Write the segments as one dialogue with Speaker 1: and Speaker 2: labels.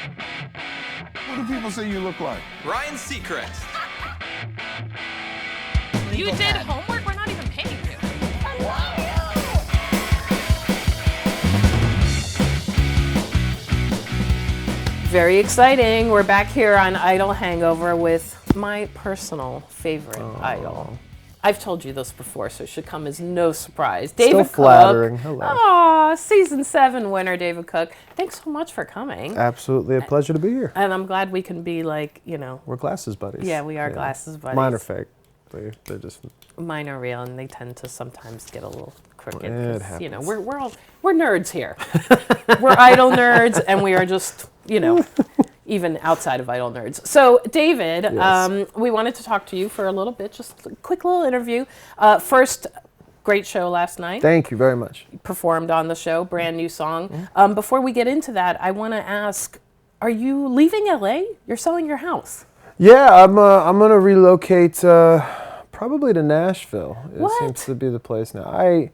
Speaker 1: What do people say you look like?
Speaker 2: Ryan Seacrest.
Speaker 3: You did homework? We're not even paying you. Very exciting. We're back here on Idol Hangover with my personal favorite idol. I've told you this before, so it should come as no surprise. David Cook.
Speaker 4: Flattering. Hello.
Speaker 3: Aw, season 7 winner, David Cook. Thanks so much for coming.
Speaker 4: Absolutely a pleasure to be here.
Speaker 3: And I'm glad we can be like, you know.
Speaker 4: We're glasses buddies.
Speaker 3: Yeah, we are glasses buddies.
Speaker 4: Mine are fake. They're just.
Speaker 3: Mine are real, and they tend to sometimes get a little crooked.
Speaker 4: It
Speaker 3: 'Cause, you know,
Speaker 4: happens.
Speaker 3: we're nerds here. We're Idol nerds, and we are just, you know, even outside of Idol nerds. So, David,
Speaker 4: Yes.
Speaker 3: we wanted to talk to you for a little bit, just a quick little interview. First, great show last night.
Speaker 4: Thank you very much.
Speaker 3: Performed on the show, brand new song. Before we get into that, I want to ask, are you leaving LA? You're selling your house.
Speaker 4: Yeah, I'm gonna relocate probably to Nashville. It
Speaker 3: What?
Speaker 4: seems to be the place now.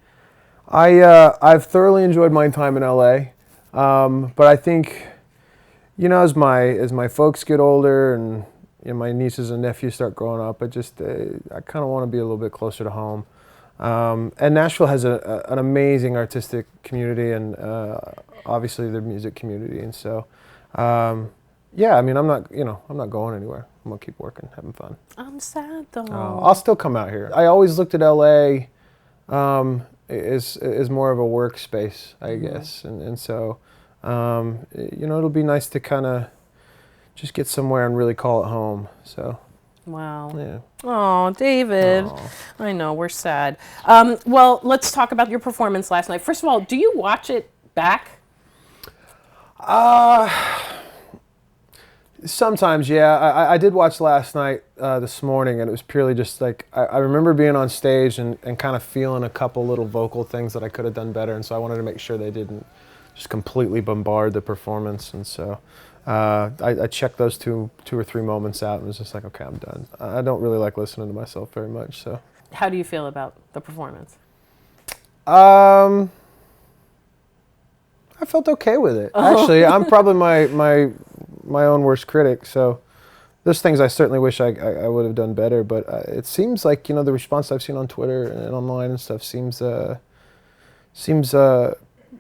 Speaker 4: I've thoroughly enjoyed my time in LA, but I think, you know, as my folks get older and, you know, my nieces and nephews start growing up, I kind of want to be a little bit closer to home. And Nashville has an amazing artistic community and obviously the music community, and so yeah, I mean, I'm not going anywhere. I'm gonna keep working, having fun.
Speaker 3: I'm sad though.
Speaker 4: I'll still come out here. I always looked at LA as more of a workspace, I guess, and so you know, it'll be nice to kind of just get somewhere and really call it home. So.
Speaker 3: Wow.
Speaker 4: Yeah.
Speaker 3: Oh, David.
Speaker 4: Aw.
Speaker 3: I know, we're sad. Well, let's talk about your performance last night. First of all, do you watch it back?
Speaker 4: Sometimes, yeah. I did watch last night, this morning, and it was purely just like, I remember being on stage and kind of feeling a couple little vocal things that I could have done better, and so I wanted to make sure they didn't just completely bombard the performance, and so I checked those two or three moments out and was just like, okay, I'm done. I don't really like listening to myself very much, so.
Speaker 3: How do you feel about the performance?
Speaker 4: I felt okay with it. Actually, I'm probably my own worst critic, so there's things I certainly wish I would have done better, but it seems like, you know, the response I've seen on Twitter and online and stuff seems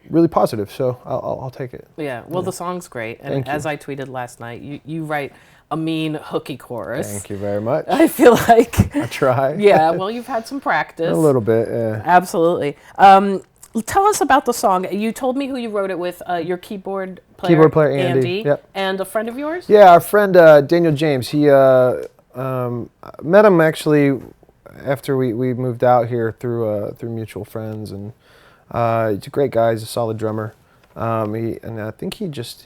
Speaker 4: really positive, so I'll take it.
Speaker 3: Yeah, well, the song's great, and
Speaker 4: Thank you.
Speaker 3: as I tweeted last night, you write a mean hooky chorus.
Speaker 4: Thank you very much.
Speaker 3: I feel like,
Speaker 4: I try.
Speaker 3: yeah, well, you've had some practice.
Speaker 4: A little bit, yeah.
Speaker 3: Absolutely. Tell us about the song. You told me who you wrote it with, your keyboard player.
Speaker 4: Keyboard player, Andy. Yep.
Speaker 3: And a friend of yours?
Speaker 4: Yeah, our friend Daniel James. He met him actually after we moved out here through mutual friends, and he's a great guy. He's a solid drummer. And I think he was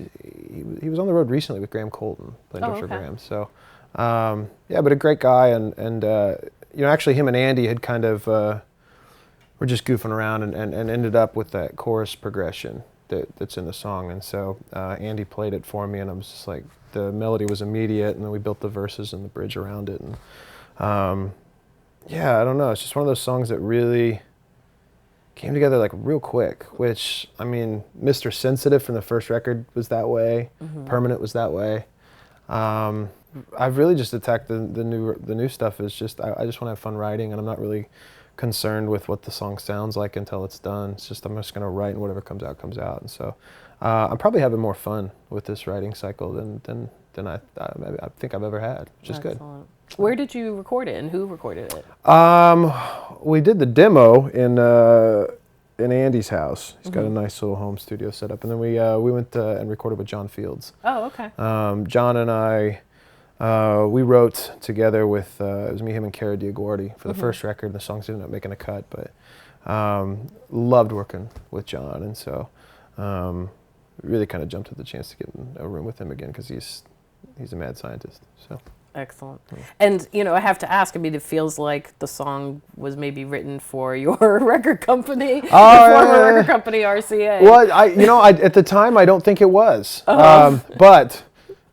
Speaker 4: on the road recently with Graham Colton, playing drums for Graham. So yeah, but a great guy, and you know, actually him and Andy had kind of were just goofing around and ended up with that chorus progression that's in the song, and so Andy played it for me, and I was just like, the melody was immediate, and then we built the verses and the bridge around it, and yeah, I don't know, it's just one of those songs that really came together like real quick, which, I mean, Mr. Sensitive from the first record was that way, Permanent was that way. I've really just attacked the new stuff as just, I just want to have fun writing, and I'm not really concerned with what the song sounds like until it's done. It's just, I'm just going to write, and whatever comes out, and so I'm probably having more fun with this writing cycle than I think I've ever had, which is good.
Speaker 3: Where did you record it, and who recorded it?
Speaker 4: We did the demo in Andy's house. He's got a nice little home studio set up, and then we went and recorded with John Fields.
Speaker 3: Oh, okay.
Speaker 4: John and I, we wrote together with, it was me, him, and Cara DiAguardi for the first record. The songs ended up making a cut, but loved working with John, and so really kind of jumped at the chance to get in a room with him again, because he's a mad scientist. So.
Speaker 3: Excellent. And, you know, I have to ask, I mean, it feels like the song was maybe written for your record company, your former record company, RCA.
Speaker 4: Well, at the time, I don't think it was. But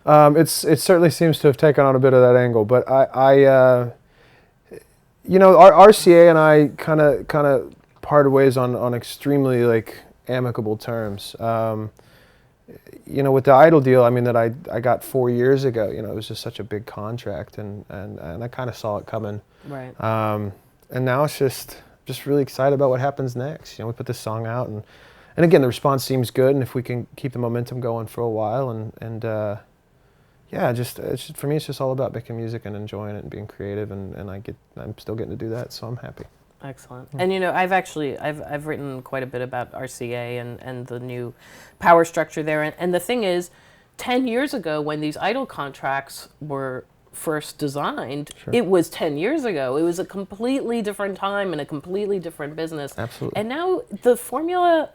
Speaker 4: it certainly seems to have taken on a bit of that angle. But our RCA and I kind of parted ways on extremely, like, amicable terms. with the Idol deal, I mean, that I got 4 years ago, it was just such a big contract, and I kind of saw it coming.
Speaker 3: Right.
Speaker 4: And now it's just really excited about what happens next. We put this song out, and again, the response seems good, and if we can keep the momentum going for a while, and yeah, for me, it's just all about making music and enjoying it and being creative, and I'm still getting to do that, so I'm happy.
Speaker 3: Excellent. And I've written quite a bit about RCA and the new power structure there. And the thing is, 10 years ago when these Idol contracts were first designed,
Speaker 4: Sure.
Speaker 3: it was 10 years ago. It was a completely different time and a completely different business.
Speaker 4: Absolutely.
Speaker 3: And now the formula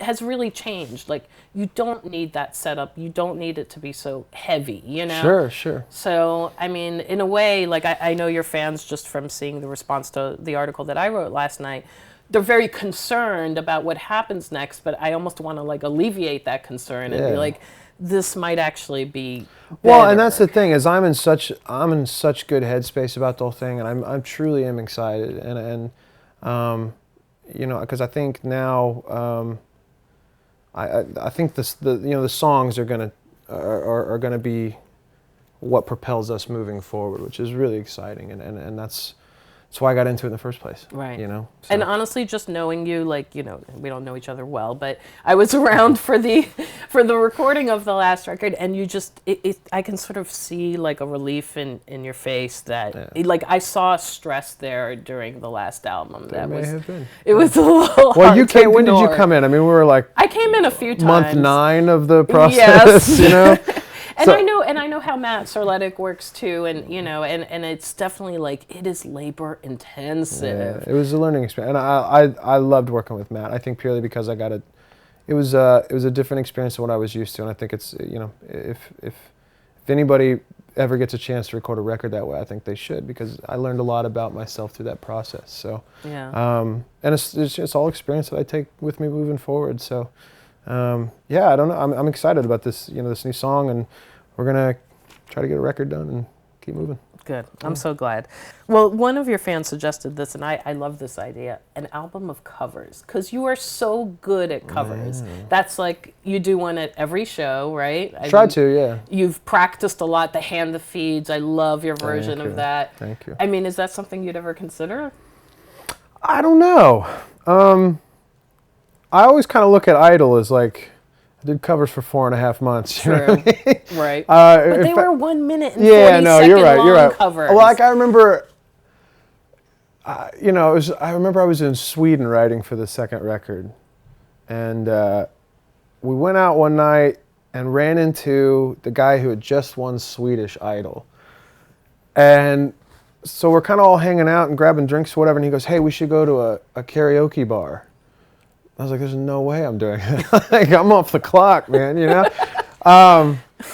Speaker 3: has really changed. Like, you don't need that setup. You don't need it to be so heavy,
Speaker 4: Sure.
Speaker 3: So, I mean, in a way, like, I know your fans, just from seeing the response to the article that I wrote last night, they're very concerned about what happens next, but I almost want to, like, alleviate that concern and be like, this might actually be better.
Speaker 4: Well, and that's the thing, is I'm in such good headspace about the whole thing, and I'm truly am excited, and because I think now I think the songs are gonna be what propels us moving forward, which is really exciting, and that's why I got into it in the first place.
Speaker 3: Right.
Speaker 4: So.
Speaker 3: And honestly, just knowing you, like, we don't know each other well, but I was around for the recording of the last record, and you just, I can sort of see, like, a relief in your face that, like, I saw stress there during the last album.
Speaker 4: That may have been.
Speaker 3: It was a little
Speaker 4: Well,
Speaker 3: hard
Speaker 4: you
Speaker 3: to
Speaker 4: came. When did you
Speaker 3: ignore.
Speaker 4: come in? I mean, we were like
Speaker 3: I came in a few times.
Speaker 4: month 9 of the process.
Speaker 3: Yes. And
Speaker 4: So-
Speaker 3: I know how Matt Serletic works too, and and it's definitely, like, it is labor intensive.
Speaker 4: Yeah, it was a learning experience, and I loved working with Matt. I think purely because it was a different experience than what I was used to, and I think it's if anybody ever gets a chance to record a record that way, I think they should, because I learned a lot about myself through that process. So and it's all experience that I take with me moving forward. So I don't know. I'm excited about this this new song, and we're gonna try to get a record done and keep moving.
Speaker 3: Good. I'm so glad. Well, one of your fans suggested this, and I love this idea, an album of covers, because you are so good at covers. That's like, you do one at every show, right?
Speaker 4: Yeah.
Speaker 3: You've practiced a lot, the hand that feeds. I love your version of that.
Speaker 4: Thank you.
Speaker 3: I mean, is that something you'd ever consider?
Speaker 4: I don't know. I always kind of look at Idol as like, I did covers for 4.5 months. You know what I mean?
Speaker 3: Right. But they were 1 minute and 40
Speaker 4: you're right.
Speaker 3: long
Speaker 4: You're right.
Speaker 3: covers.
Speaker 4: Well, like, I remember, I remember I was in Sweden writing for the second record, and we went out one night and ran into the guy who had just won Swedish Idol, and so we're kind of all hanging out and grabbing drinks or whatever, and he goes, "Hey, we should go to a karaoke bar." I was like, "There's no way I'm doing it. Like, I'm off the clock, man."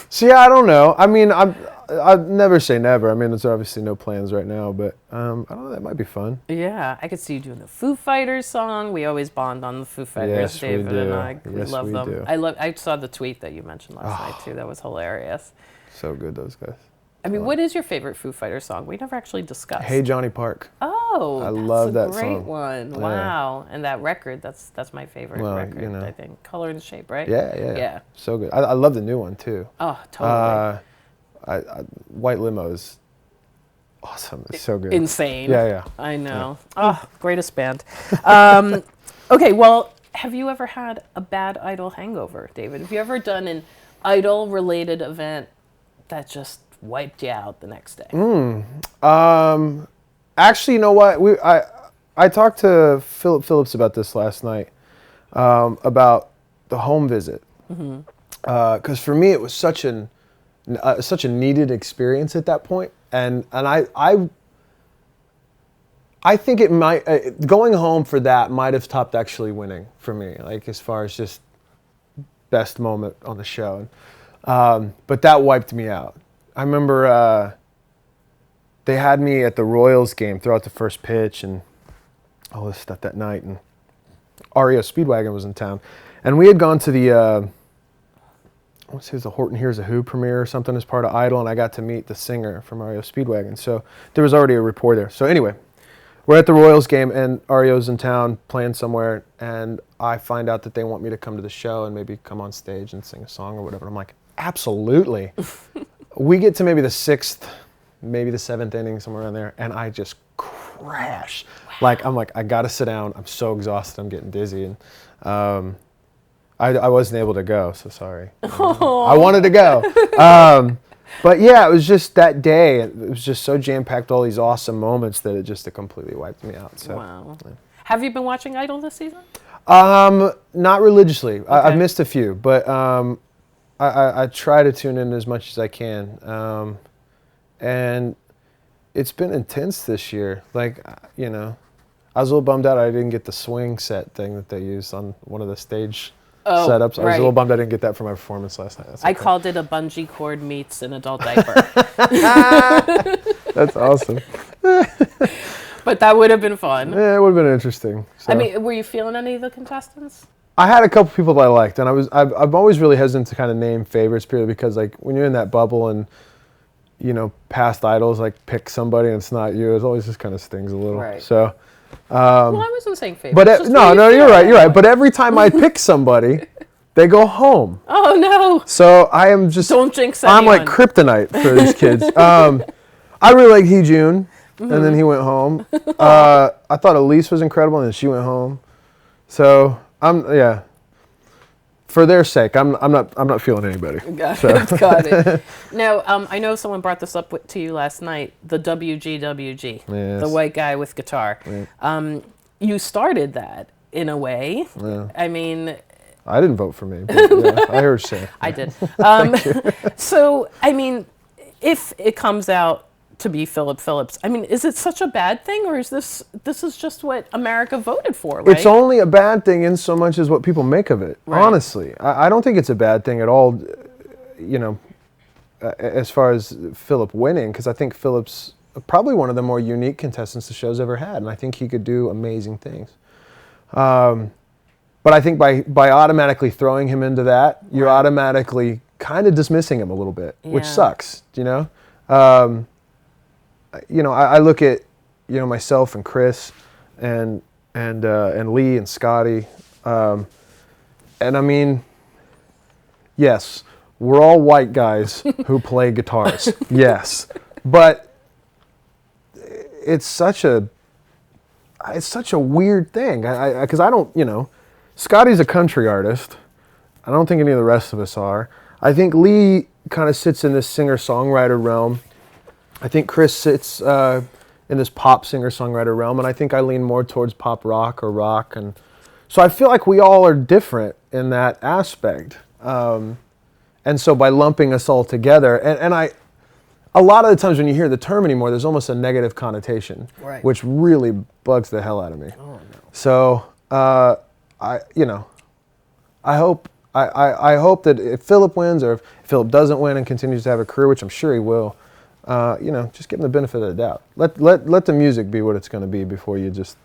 Speaker 4: So yeah, I don't know. I mean, I'd never say never. I mean, there's obviously no plans right now, but I don't know. That might be fun.
Speaker 3: Yeah, I could see you doing the Foo Fighters song. We always bond on the Foo Fighters,
Speaker 4: Yes, we
Speaker 3: David and
Speaker 4: do.
Speaker 3: I. We
Speaker 4: Yes,
Speaker 3: love
Speaker 4: we
Speaker 3: them.
Speaker 4: do.
Speaker 3: I saw the tweet that you mentioned last night too. That was hilarious.
Speaker 4: So good, those guys.
Speaker 3: I mean, what is your favorite Foo Fighters song? We never actually discussed.
Speaker 4: Hey, Johnny Park.
Speaker 3: Oh,
Speaker 4: I love that
Speaker 3: that's a great
Speaker 4: song.
Speaker 3: one.
Speaker 4: Yeah.
Speaker 3: Wow, and that record, that's my favorite
Speaker 4: Well,
Speaker 3: record. I think Color and Shape, right?
Speaker 4: Yeah. So good. I love the new one too.
Speaker 3: Oh, totally.
Speaker 4: White Limo is awesome. It's so good.
Speaker 3: Insane.
Speaker 4: Yeah.
Speaker 3: I know. Oh, greatest band. Okay, well, have you ever had a bad Idol hangover, David? Have you ever done an Idol-related event that just wiped you out the next day?
Speaker 4: Actually, you know what? I talked to Philip Phillips about this last night, about the home visit, because for me it was such a needed experience at that point, and I think it might going home for that might have topped actually winning for me, like, as far as just best moment on the show, but that wiped me out. I remember they had me at the Royals game throughout the first pitch and all this stuff that night, and REO Speedwagon was in town, and we had gone to the I want to say it was the Horton Hears a Who premiere or something as part of Idol, and I got to meet the singer from REO Speedwagon, so there was already a rapport there. So anyway, we're at the Royals game and REO's in town playing somewhere, and I find out that they want me to come to the show and maybe come on stage and sing a song or whatever. I'm like, absolutely. We get to maybe the 6th, maybe the 7th inning, somewhere around there, and I just crash. Wow. I'm like, I gotta sit down. I'm so exhausted. I'm getting dizzy, and I wasn't able to go. So sorry. I wanted to go, but yeah, it was just that day. It was just so jam packed, all these awesome moments that it completely wiped me out. So,
Speaker 3: wow.
Speaker 4: Yeah.
Speaker 3: Have you been watching Idol this season?
Speaker 4: Not religiously.
Speaker 3: Okay.
Speaker 4: I've missed a few, but I try to tune in as much as I can, and it's been intense this year. I was a little bummed out I didn't get the swing set thing that they used on one of the stage setups. I was a little bummed I didn't get that for my performance last night.
Speaker 3: I called it a bungee cord meets an adult diaper.
Speaker 4: That's awesome.
Speaker 3: But that would have been fun.
Speaker 4: Yeah, it would have been interesting. So.
Speaker 3: I mean, were you feeling any of the contestants?
Speaker 4: I had a couple people that I liked, and I'm always really hesitant to kind of name favorites, purely because when you're in that bubble and past idols pick somebody and it's not you, it always just kind of stings a little.
Speaker 3: Right.
Speaker 4: So.
Speaker 3: Well, I wasn't saying favorites.
Speaker 4: But no, you're right. But every time I pick somebody, they go home.
Speaker 3: Oh no!
Speaker 4: So I am just
Speaker 3: don't jinx anyone.
Speaker 4: I'm like kryptonite for these kids. I really like Hee-Jun, and then he went home. I thought Elise was incredible, and then she went home. So for their sake, I'm not feeling anybody.
Speaker 3: Got it. Now, I know someone brought this up to you last night. The WGWG,
Speaker 4: yes.
Speaker 3: The white guy with guitar.
Speaker 4: Right.
Speaker 3: You started that in a way.
Speaker 4: Yeah.
Speaker 3: I mean,
Speaker 4: I didn't vote for me, but yeah, I heard say.
Speaker 3: I did. So, I mean, if it comes out to be Philip Phillips, I mean, is it such a bad thing, or is this is just what America voted for, right?
Speaker 4: It's only a bad thing in so much as what people make of it, right. Honestly. I don't think it's a bad thing at all, as far as Philip winning, because I think Philip's probably one of the more unique contestants the show's ever had, and I think he could do amazing things. But I think by automatically throwing him into that, you're automatically kind of dismissing him a little bit, which sucks, I look at, myself and Chris and Lee and Scotty, and I mean, yes, we're all white guys who play guitars, yes, but it's such a weird thing, because I don't, Scotty's a country artist. I don't think any of the rest of us are. I think Lee kind of sits in this singer-songwriter realm. I think Chris sits in this pop singer-songwriter realm, and I think I lean more towards pop rock or rock. And so I feel like we all are different in that aspect. And so by lumping us all together, and a lot of the times when you hear the term anymore, there's almost a negative connotation,
Speaker 3: right.
Speaker 4: Which really bugs the hell out of me.
Speaker 3: Oh, no.
Speaker 4: So I hope that if Philip wins, or if Philip doesn't win and continues to have a career, which I'm sure he will, just give him the benefit of the doubt. Let the music be what it's going to be before you just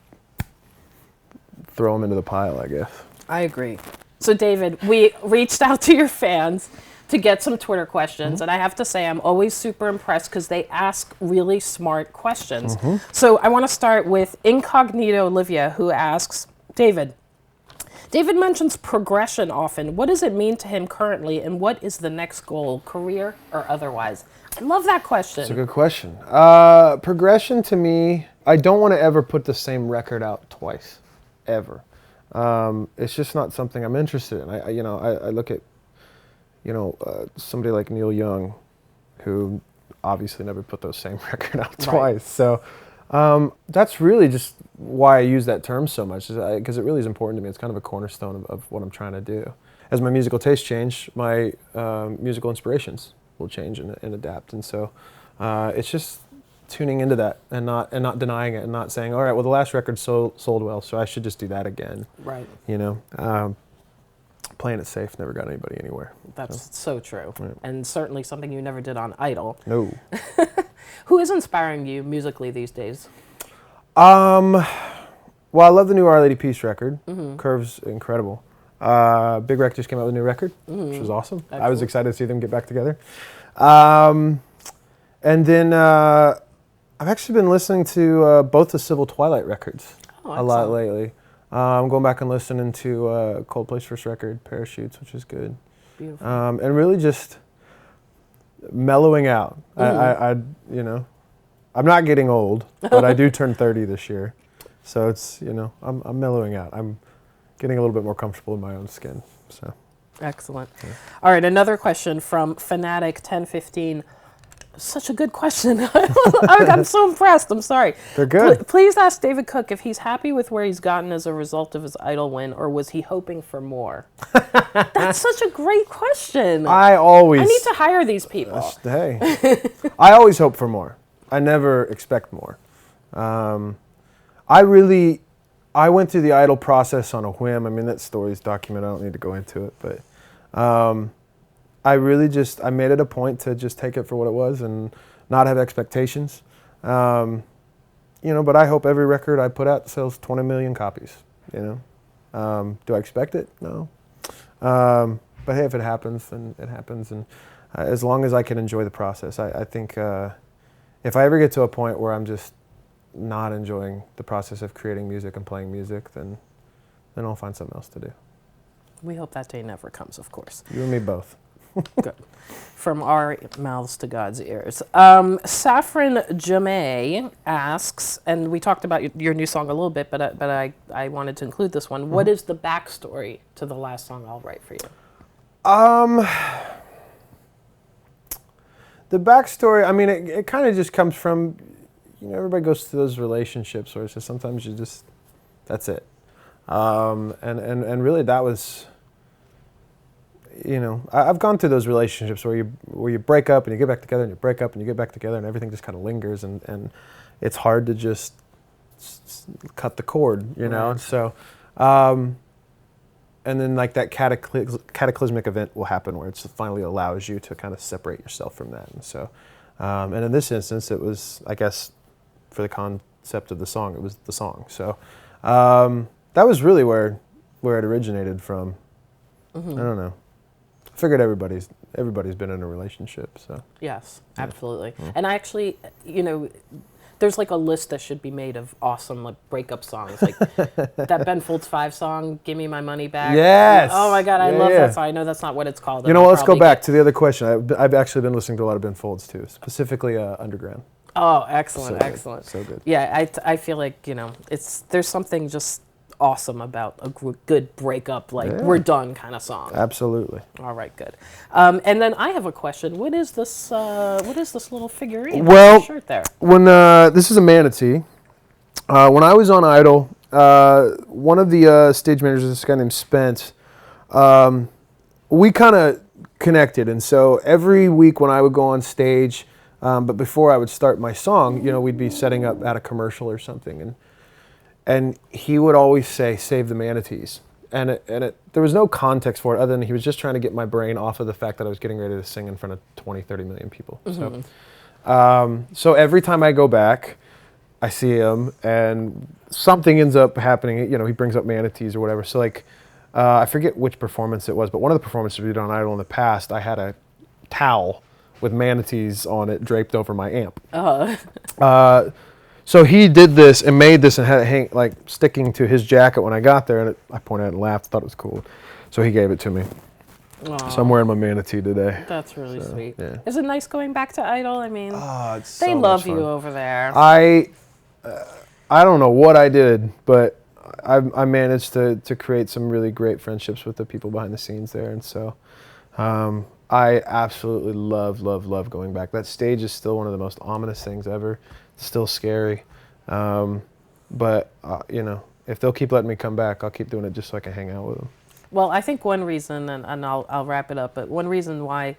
Speaker 4: throw him into the pile, I guess.
Speaker 3: I agree. So David, we reached out to your fans to get some Twitter questions, and I have to say I'm always super impressed because they ask really smart questions. So I want to start with Incognito Olivia, who asks, David mentions progression often. What does it mean to him currently, and what is the next goal, career or otherwise? I love that question.
Speaker 4: It's a good question. Progression to me, I don't want to ever put the same record out twice, ever. It's just not something I'm interested in. I look at, somebody like Neil Young, who obviously never put those same record out twice. So that's really just why I use that term so much, because it really is important to me. It's kind of a cornerstone of what I'm trying to do. As my musical tastes change, my musical inspirations will change and adapt. And so it's just tuning into that and not denying it and not saying, all right, well, the last record sold well, so I should just do that again.
Speaker 3: Right.
Speaker 4: Playing it safe never got anybody anywhere.
Speaker 3: That's so true.
Speaker 4: Right.
Speaker 3: And certainly something you never did on Idol.
Speaker 4: No.
Speaker 3: Who is inspiring you musically these days?
Speaker 4: Well, I love the new Our Lady Peace record. Curve's incredible. Big Wreck just came out with a new record, which was awesome.
Speaker 3: Excellent.
Speaker 4: I was excited to see them get back together. And then I've actually been listening to both the Civil Twilight records a lot
Speaker 3: excellent.
Speaker 4: lately. I'm going back and listening to Coldplay's first record, Parachutes, which is good.
Speaker 3: Beautiful.
Speaker 4: And really just mellowing out. I you know, I'm not getting old, but I do turn 30 this year. So it's, you know, I'm mellowing out. I'm getting a little bit more comfortable in my own skin. So
Speaker 3: Excellent. Yeah. All right, another question from Fanatic 1015. Such a good question. I'm so impressed. I'm sorry.
Speaker 4: They're good.
Speaker 3: Please ask David Cook if he's happy with where he's gotten as a result of his Idol win, or was he hoping for more? That's such a great question. I need to hire these people.
Speaker 4: Hey, I always hope for more. I never expect more. I went through the Idol process on a whim. I mean, that story's documented. I don't need to go into it, but I made it a point to just take it for what it was and not have expectations. You know, but I hope every record I put out sells 20 million copies, you know. Do I expect it? No. But hey, if it happens, then it happens. And as long as I can enjoy the process, I think if I ever get to a point where I'm just not enjoying the process of creating music and playing music, then I'll find something else to do.
Speaker 3: We hope that day never comes, of course.
Speaker 4: You and me both.
Speaker 3: Good. From our mouths to God's ears. Saffron Jamay asks, and we talked about your new song a little bit, but I wanted to include this one. Mm-hmm. What is the backstory to the last song I'll write for you?
Speaker 4: The backstory, I mean, it kind of just comes from, you know, everybody goes through those relationships where it's just sometimes you just, that's it. And really that was, you know, I've gone through those relationships where you break up and you get back together and you break up and you get back together and everything just kind of lingers and it's hard to just cut the cord, you know.
Speaker 3: Right.
Speaker 4: So, and then like that cataclysmic event will happen where it finally allows you to kind of separate yourself from that. And so, and in this instance, it was, I guess, for the concept of the song, it was the song. So that was really where it originated from. Mm-hmm. I don't know. I figured everybody's been in a relationship, so.
Speaker 3: Yes, absolutely. Yeah. And I actually, you know, there's like a list that should be made of awesome like breakup songs, like that Ben Folds 5 song, "Give Me My Money Back."
Speaker 4: Yes.
Speaker 3: Oh my God, I love that song. I know that's not what it's called.
Speaker 4: You know, let's go back to the other question. I've actually been listening to a lot of Ben Folds too, specifically Underground.
Speaker 3: Oh, excellent,
Speaker 4: So
Speaker 3: excellent.
Speaker 4: Good. So good.
Speaker 3: Yeah, I feel like, you know, there's something just awesome about a good breakup, like we're done kind of song.
Speaker 4: Absolutely.
Speaker 3: All right, good. And then I have a question. What is this little figurine?
Speaker 4: Well,
Speaker 3: on your shirt there?
Speaker 4: When this is a manatee. When I was on Idol, one of the stage managers, this guy named Spence, we kind of connected, and so every week when I would go on stage, but before I would start my song, you know, we'd be setting up at a commercial or something, and he would always say, "Save the manatees." And there was no context for it other than he was just trying to get my brain off of the fact that I was getting ready to sing in front of 20, 30 million people. Mm-hmm. So every time I go back, I see him and something ends up happening. You know, he brings up manatees or whatever. So like, I forget which performance it was, but one of the performances we did on Idol in the past, I had a towel with manatees on it draped over my amp. So he did this and made this and had it hang, like sticking to his jacket when I got there, and I pointed at it and laughed, thought it was cool. So he gave it to me.
Speaker 3: Aww.
Speaker 4: So I'm wearing my manatee today.
Speaker 3: That's really sweet.
Speaker 4: Yeah.
Speaker 3: Is it nice going back to Idol? I mean,
Speaker 4: they
Speaker 3: love you over there.
Speaker 4: I don't know what I did, but I managed to create some really great friendships with the people behind the scenes there, and so I absolutely love going back. That stage is still one of the most ominous things ever. It's still scary, but you know, if they'll keep letting me come back, I'll keep doing it just so I can hang out with them.
Speaker 3: Well, I think one reason, and I'll wrap it up, but one reason why,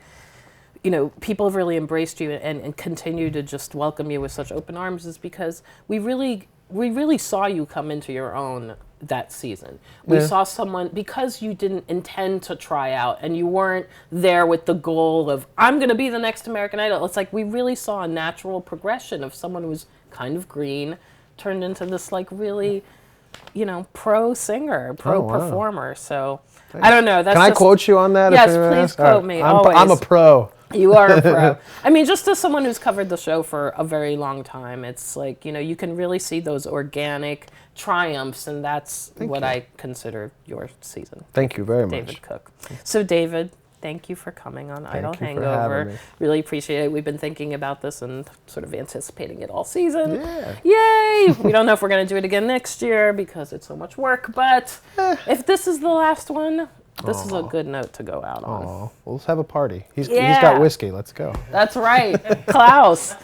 Speaker 3: you know, people have really embraced you and continue to just welcome you with such open arms is because we really saw you come into your own that season. We saw someone, because you didn't intend to try out and you weren't there with the goal of, I'm going to be the next American Idol. It's like we really saw a natural progression of someone who was kind of green, turned into this like really, you know, pro singer, pro performer. So thanks. I don't know. That's
Speaker 4: Can I quote you on that?
Speaker 3: Yes, please quote me.
Speaker 4: I'm a pro.
Speaker 3: You are a pro. I mean, just as someone who's covered the show for a very long time, it's like, you know, you can really see those organic triumphs, and that's what I consider your season.
Speaker 4: Thank you very much.
Speaker 3: David Cook. So, David, thank you for coming on Idle
Speaker 4: Thank you for having
Speaker 3: Hangover.
Speaker 4: me.
Speaker 3: Really appreciate it. We've been thinking about this and sort of anticipating it all season.
Speaker 4: Yeah.
Speaker 3: Yay! We don't know if we're going to do it again next year because it's so much work, but if this is the last one, this is a good note to go out on.
Speaker 4: Oh, well, let's have a party. He's
Speaker 3: Yeah.
Speaker 4: got whiskey. Let's go.
Speaker 3: That's right, Klaus.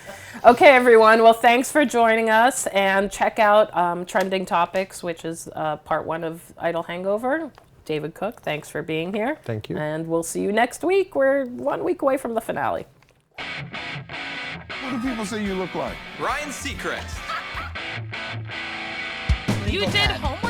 Speaker 3: Okay, everyone. Well, thanks for joining us, and check out Trending Topics, which is part 1 of Idle Hangover. David Cook, thanks for being here.
Speaker 4: Thank you.
Speaker 3: And we'll see you next week. We're 1 week away from the finale.
Speaker 1: What do people say you look like?
Speaker 2: Ryan Seacrest.
Speaker 5: You did homework?